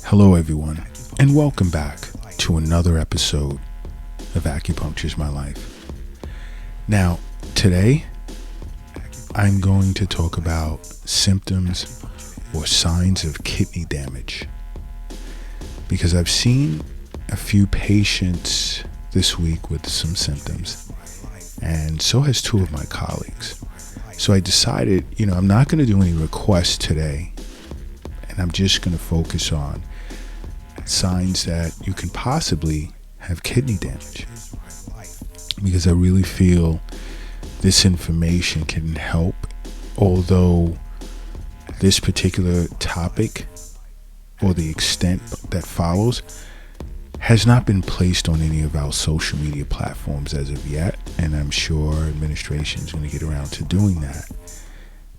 Hello everyone, and welcome back to another episode of Acupuncture is My Life. Now, today, I'm going to talk about symptoms or signs of kidney damage. Because I've seen a few patients this week with some symptoms, and so has two of my colleagues. So I decided, I'm not going to do any requests today, and I'm just going to focus on signs that you can possibly have kidney damage, because I really feel this information can help, although this particular topic or the extent that follows has not been placed on any of our social media platforms as of yet, and I'm sure administration is going to get around to doing that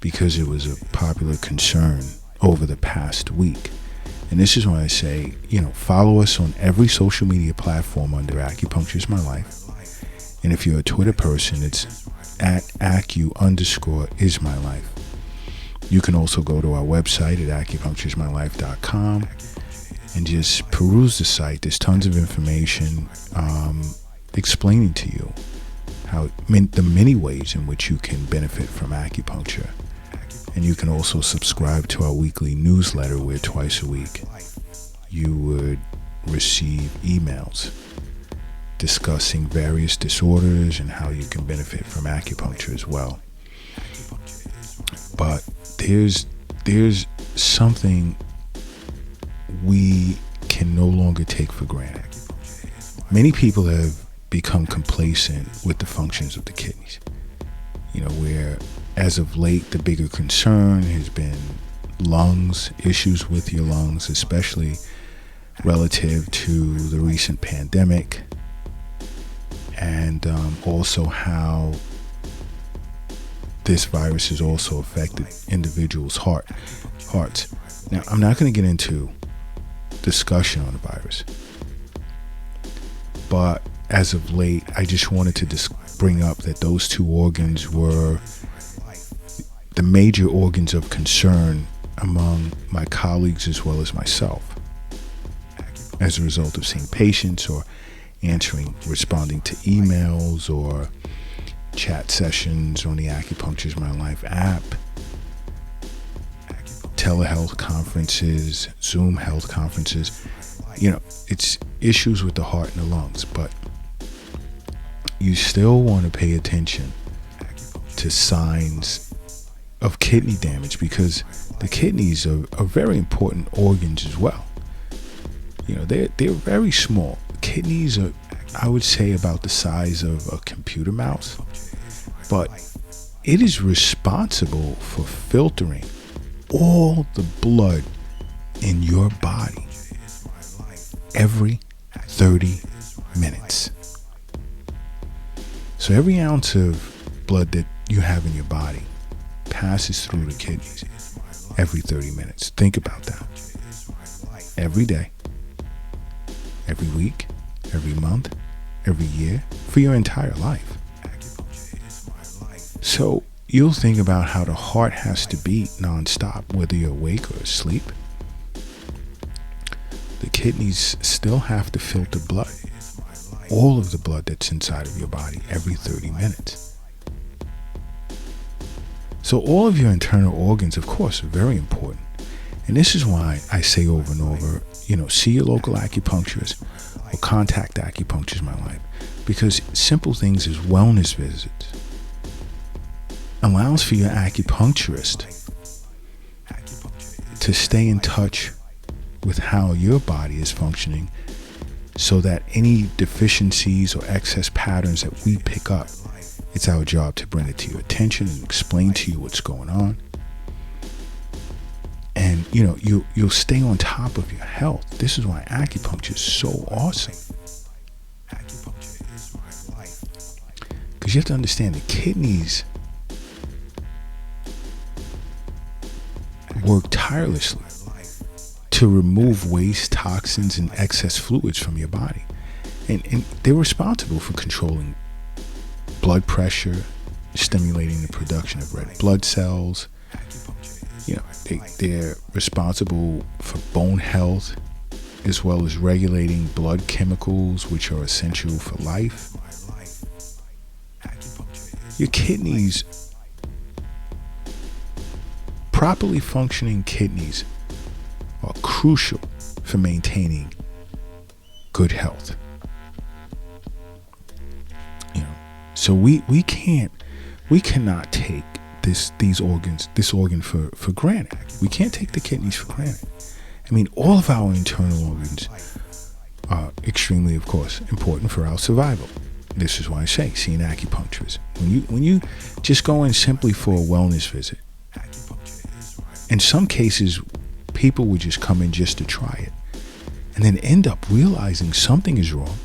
because it was a popular concern over the past week. And this is why I say, follow us on every social media platform under Acupuncture is My Life. And if you're a Twitter person, it's at @acu_is_my_life. You can also go to our website at acupunctureismylife.com and just peruse the site. There's tons of information explaining to you how the many ways in which you can benefit from acupuncture. And you can also subscribe to our weekly newsletter where twice a week you would receive emails discussing various disorders and how you can benefit from acupuncture as well. But there's something we can no longer take for granted. Many people have become complacent with the functions of the kidneys. Where as of late, the bigger concern has been lungs, issues with your lungs, especially relative to the recent pandemic, and also how this virus has also affected individuals' hearts. Now, I'm not going to get into discussion on the virus, but as of late, I just wanted to bring up that those two organs were the major organs of concern among my colleagues as well as myself, as a result of seeing patients or responding to emails or chat sessions on the Acupuncture is My Life app, telehealth conferences, Zoom health conferences. It's issues with the heart and the lungs, but you still want to pay attention to signs of kidney damage, because the kidneys are very important organs as well. They're very small. Kidneys are, I would say, about the size of a computer mouse, but it is responsible for filtering all the blood in your body every 30 minutes. So every ounce of blood that you have in your body passes through the kidneys every 30 minutes. Think about that. Every day, every week, every month, every year, for your entire life. So you'll think about how the heart has to beat nonstop, whether you're awake or asleep. The kidneys still have to filter blood, all of the blood that's inside of your body, every 30 minutes. So all of your internal organs, of course, are very important. And this is why I say over and over, see your local acupuncturist or contact Acupuncture is My Life. Because simple things as wellness visits allows for your acupuncturist to stay in touch with how your body is functioning, so that any deficiencies or excess patterns that we pick up, it's our job to bring it to your attention and explain to you what's going on. And, you'll stay on top of your health. This is why acupuncture is so awesome. Because you have to understand the kidneys work tirelessly to remove waste, toxins, and excess fluids from your body. And they're responsible for controlling blood pressure, stimulating the production of red blood cells. They're responsible for bone health, as well as regulating blood chemicals which are essential for life. Your kidneys, properly functioning kidneys, are crucial for maintaining good health. So we cannot take this organ for granted. We can't take the kidneys for granted. I mean, all of our internal organs are extremely, of course, important for our survival. This is why I say, see an acupuncturist. When you just go in simply for a wellness visit, in some cases, people would just come in just to try it, and then end up realizing something is wrong,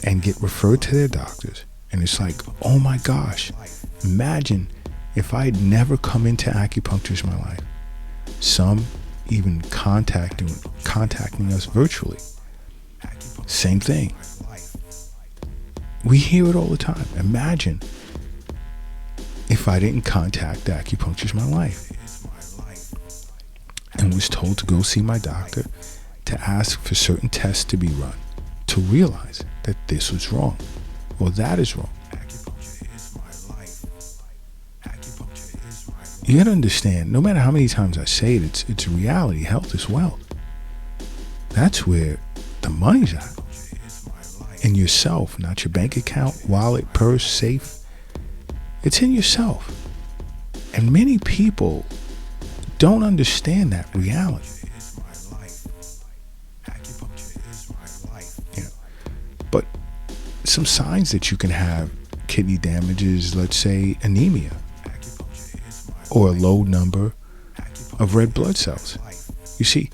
and get referred to their doctors. And it's like, oh my gosh, imagine if I had never come into acupuncture in my life. Some even contacting us virtually. Same thing. We hear it all the time. Imagine if I didn't contact acupuncture in my life and was told to go see my doctor to ask for certain tests to be run to realize that this was wrong or that is wrong. You gotta understand, no matter how many times I say it, it's reality. Health is wealth. That's where the money's at. In yourself, not your bank account, wallet, purse, safe. It's in yourself. And many people don't understand that reality. But some signs that you can have kidney damage is, let's say, anemia, or a low number of red blood cells. You see,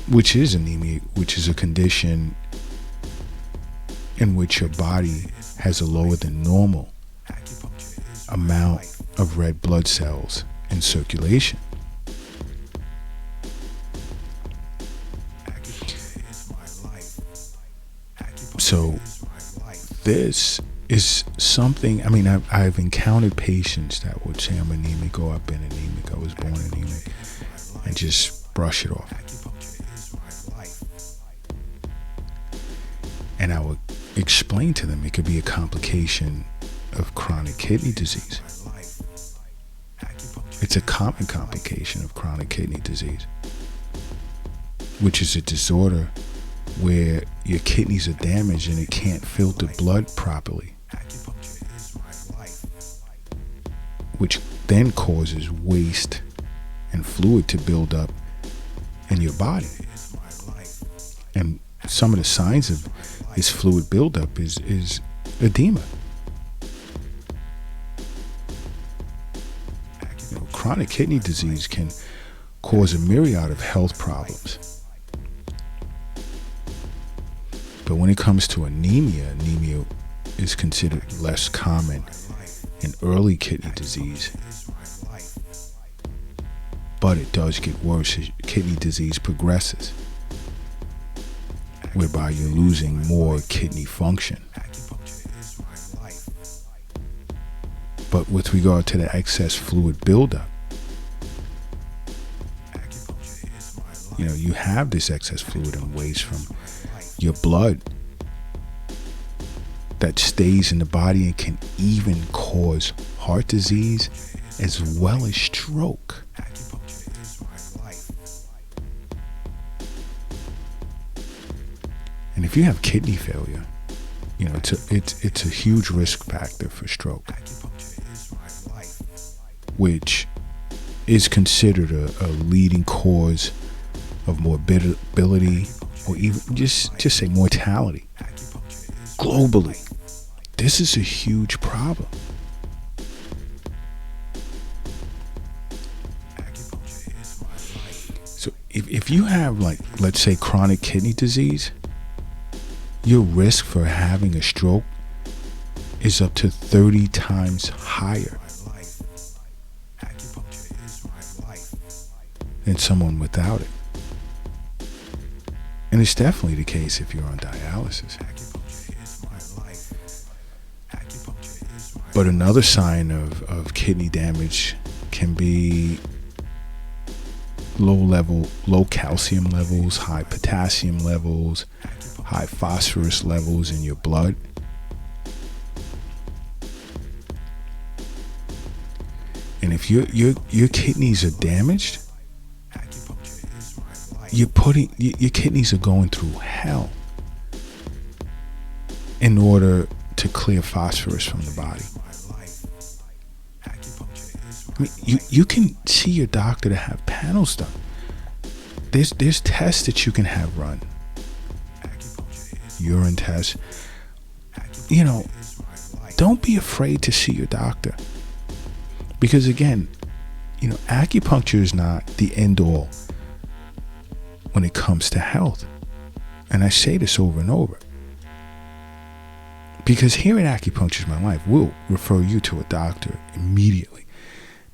which is anemia, which is a condition in which your body has a lower than normal amount of red blood cells in circulation. So this is something, I mean, I've encountered patients that would say, I'm anemic, or I've been anemic, I was born anemic, and just brush it off. And I would explain to them it could be a complication of chronic kidney disease. It's a common complication of chronic kidney disease, which is a disorder where your kidneys are damaged and it can't filter blood properly, which then causes waste and fluid to build up in your body. And some of the signs of this fluid buildup is edema. Chronic kidney disease can cause a myriad of health problems. But when it comes to anemia is considered less common in early kidney disease. But it does get worse as kidney disease progresses, whereby you're losing more kidney function. But with regard to the excess fluid buildup, you have this excess fluid and waste from your blood that stays in the body and can even cause heart disease as well as stroke. And if you have kidney failure, it's a huge risk factor for stroke, which is considered a leading cause of morbidity, or even just say mortality globally. This is a huge problem. So if you have, let's say, chronic kidney disease, your risk for having a stroke is up to 30 times higher than someone without it. And it's definitely the case if you're on dialysis. But another sign of kidney damage can be low calcium levels, high potassium levels, high phosphorus levels in your blood. And if your kidneys are damaged, your kidneys are going through hell in order to clear phosphorus from the body. I mean, you can see your doctor to have panels done. There's tests that you can have run. Urine tests. You know, don't be afraid to see your doctor. Because again, you know, acupuncture is not the end all when it comes to health. And I say this over and over. Because here at Acupuncture is My Life, we'll refer you to a doctor immediately.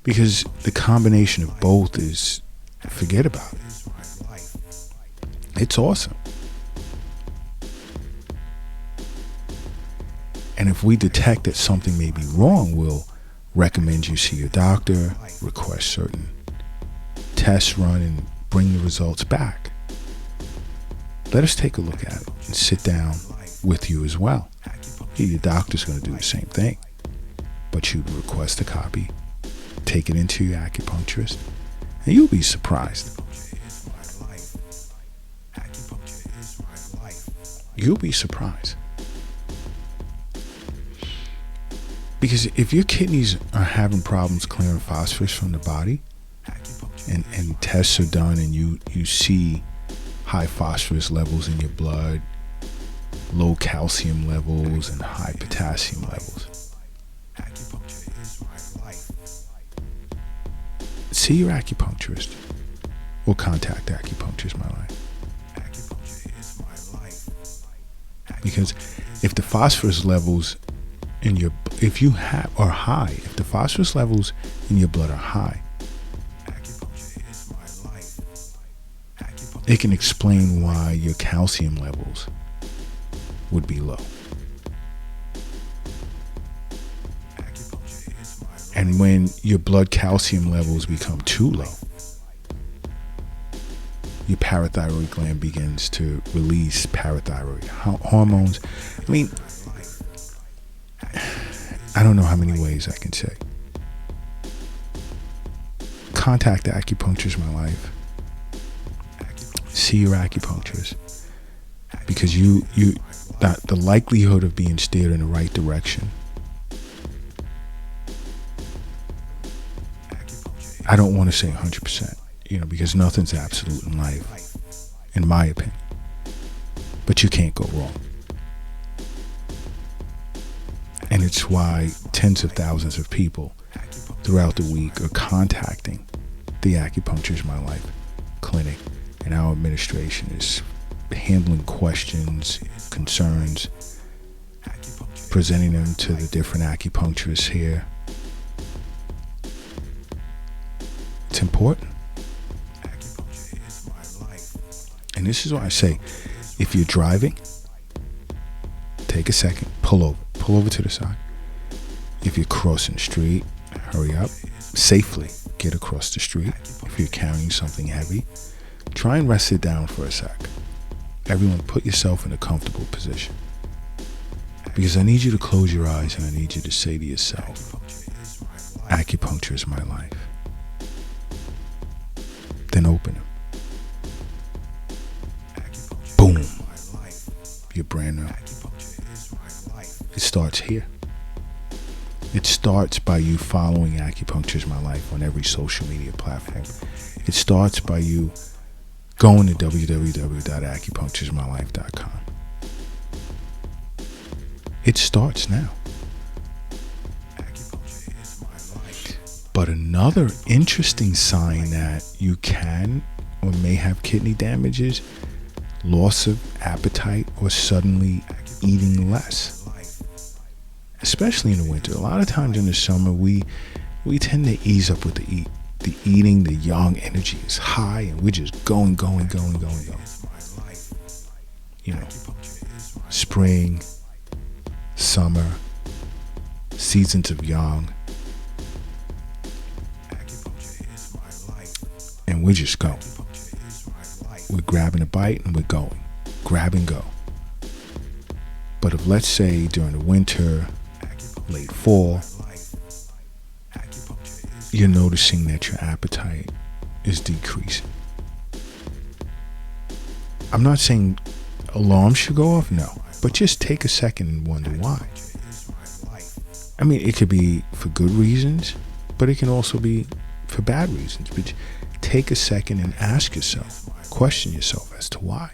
Because the combination of both is, forget about it. It's awesome. And if we detect that something may be wrong, we'll recommend you see your doctor, request certain tests run, and bring the results back. Let us take a look at it and sit down with you as well. Your doctor's going to do the same thing, but you request a copy, take it into your acupuncturist, and you'll be surprised. You'll be surprised. Because if your kidneys are having problems clearing phosphorus from the body, and tests are done and you see high phosphorus levels in your blood, low calcium levels, and high potassium levels, see your acupuncturist or contact Acupuncture is My Life. Because if the phosphorus levels in your, if the phosphorus levels in your blood are high, it can explain why your calcium levels would be low. And when your blood calcium levels become too low, your parathyroid gland begins to release parathyroid hormones. I mean, I don't know how many ways I can say. Contact Acupuncture is My Life. See your acupuncturist, because the likelihood of being steered in the right direction, I don't want to say 100%, because nothing's absolute in life, in my opinion. But you can't go wrong. And it's why tens of thousands of people throughout the week are contacting the Acupuncture is My Life clinic. And our administration is handling questions, concerns, presenting them to the different acupuncturists here. It's important. And this is why I say, if you're driving, take a second, pull over to the side. If you're crossing the street, hurry up, safely get across the street. If you're carrying something heavy, try and rest it down for a sec. Everyone, put yourself in a comfortable position. Because I need you to close your eyes and I need you to say to yourself, Acupuncture is my life. Then open them. Boom. You're brand new. It starts here. It starts by you following Acupuncture is My Life on every social media platform. It starts by you going to www.acupunctureismylife.com. It starts now. But another interesting sign that you can or may have kidney damage is loss of appetite or suddenly eating less. Especially in the winter. A lot of times in the summer, we tend to ease up with the eating. The young energy is high, and we're just going. Spring, summer, seasons of young. And and we're just going. We're grabbing a bite and we're going. Grab and go. But if, let's say, during the winter, late fall, you're noticing that your appetite is decreasing. I'm not saying alarms should go off, no. But just take a second and wonder why. I mean, it could be for good reasons, but it can also be for bad reasons. But take a second and ask yourself, question yourself as to why.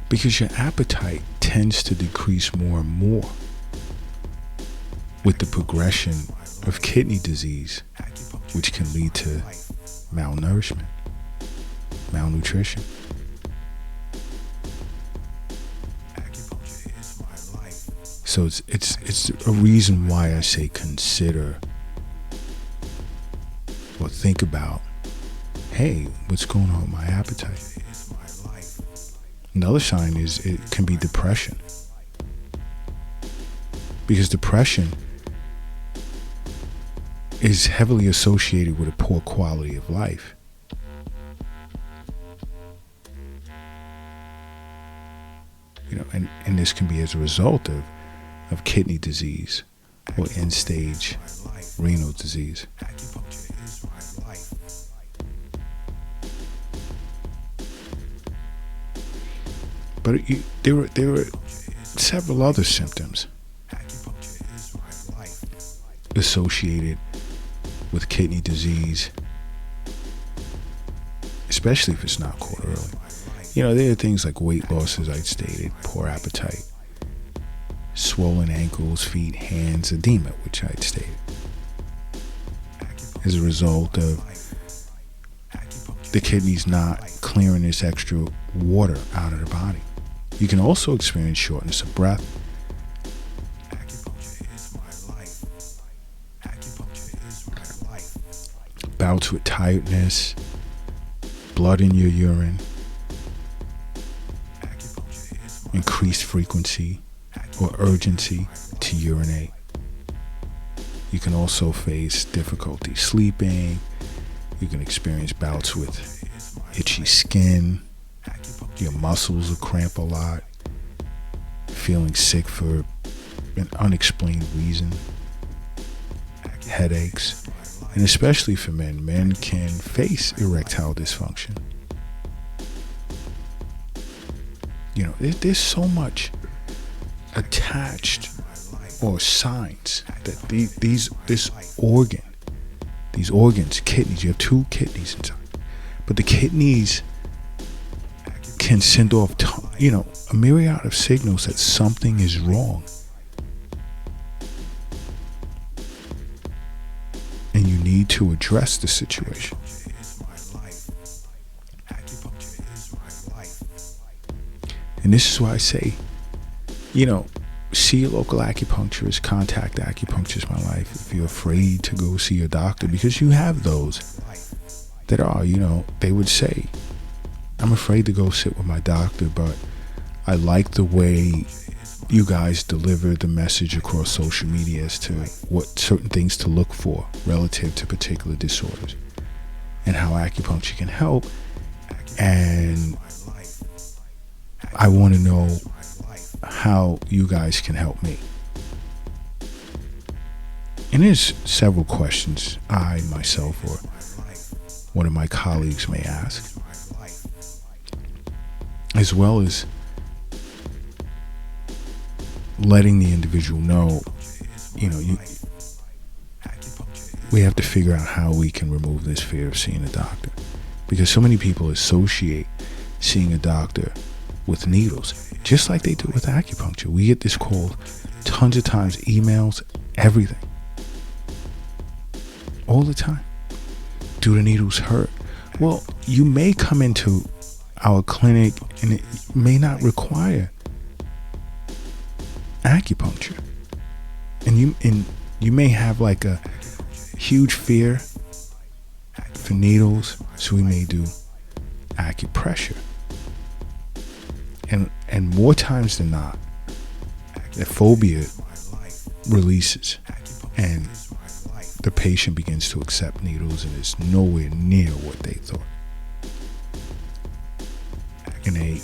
Because your appetite tends to decrease more and more with the progression of kidney disease, which can lead to malnourishment, malnutrition. So it's a reason why I say consider or think about, hey, what's going on with my appetite? Another sign is it can be depression. Because depression is heavily associated with a poor quality of life. You know, and this can be as a result of kidney disease or end-stage renal disease. But there were several other symptoms associated with kidney disease, especially if it's not caught early. You know, there are things like weight loss, as I stated, poor appetite, swollen ankles, feet, hands, edema, which I stated, as a result of the kidneys not clearing this extra water out of the body. You can also experience shortness of breath, bouts with tiredness, blood in your urine, increased frequency or urgency to urinate. You can also face difficulty sleeping. You can experience bouts with itchy skin. Your muscles will cramp a lot. Feeling sick for an unexplained reason. Headaches. And especially for men, men can face erectile dysfunction. You know, there's so much attached or signs that these organs, kidneys, you have two kidneys inside, but the kidneys can send off, a myriad of signals that something is wrong. And you need to address the situation. And this is why I say, see your local acupuncturist, contact Acupuncture My Life if you're afraid to go see your doctor, because you have those that are, they would say, I'm afraid to go sit with my doctor, but I like the way you guys deliver the message across social media as to what certain things to look for relative to particular disorders and how acupuncture can help. And I want to know how you guys can help me. And there's several questions I myself or one of my colleagues may ask, as well as letting the individual know, we have to figure out how we can remove this fear of seeing a doctor, because so many people associate seeing a doctor with needles, just like they do with acupuncture. We get this called tons of times, emails, everything, all the time. Do the needles hurt? Well, you may come into our clinic and it may not require acupuncture, and you may have like a huge fear for needles, so we may do acupressure. And more times than not, the phobia releases and the patient begins to accept needles and it's nowhere near what they thought. And they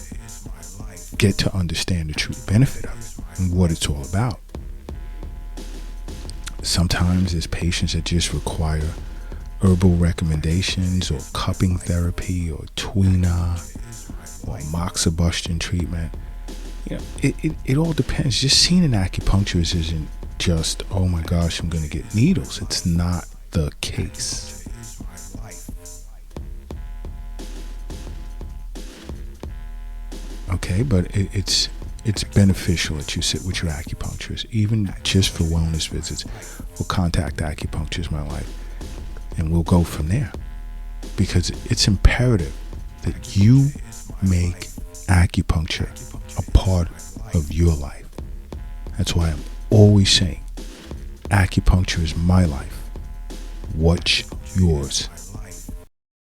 get to understand the true benefit of it and what it's all about. Sometimes there's patients that just require herbal recommendations or cupping therapy or tweener or moxibustion treatment. You know, it all depends. Just seeing an acupuncturist isn't just, oh my gosh, I'm going to get needles. It's not the case. Okay, but it's beneficial that you sit with your acupuncturist, even just for wellness visits. We'll contact Acupuncture My Life, and we'll go from there. Because it's imperative that you make acupuncture a part of your life. That's why I'm always saying, acupuncture is my life. What's yours?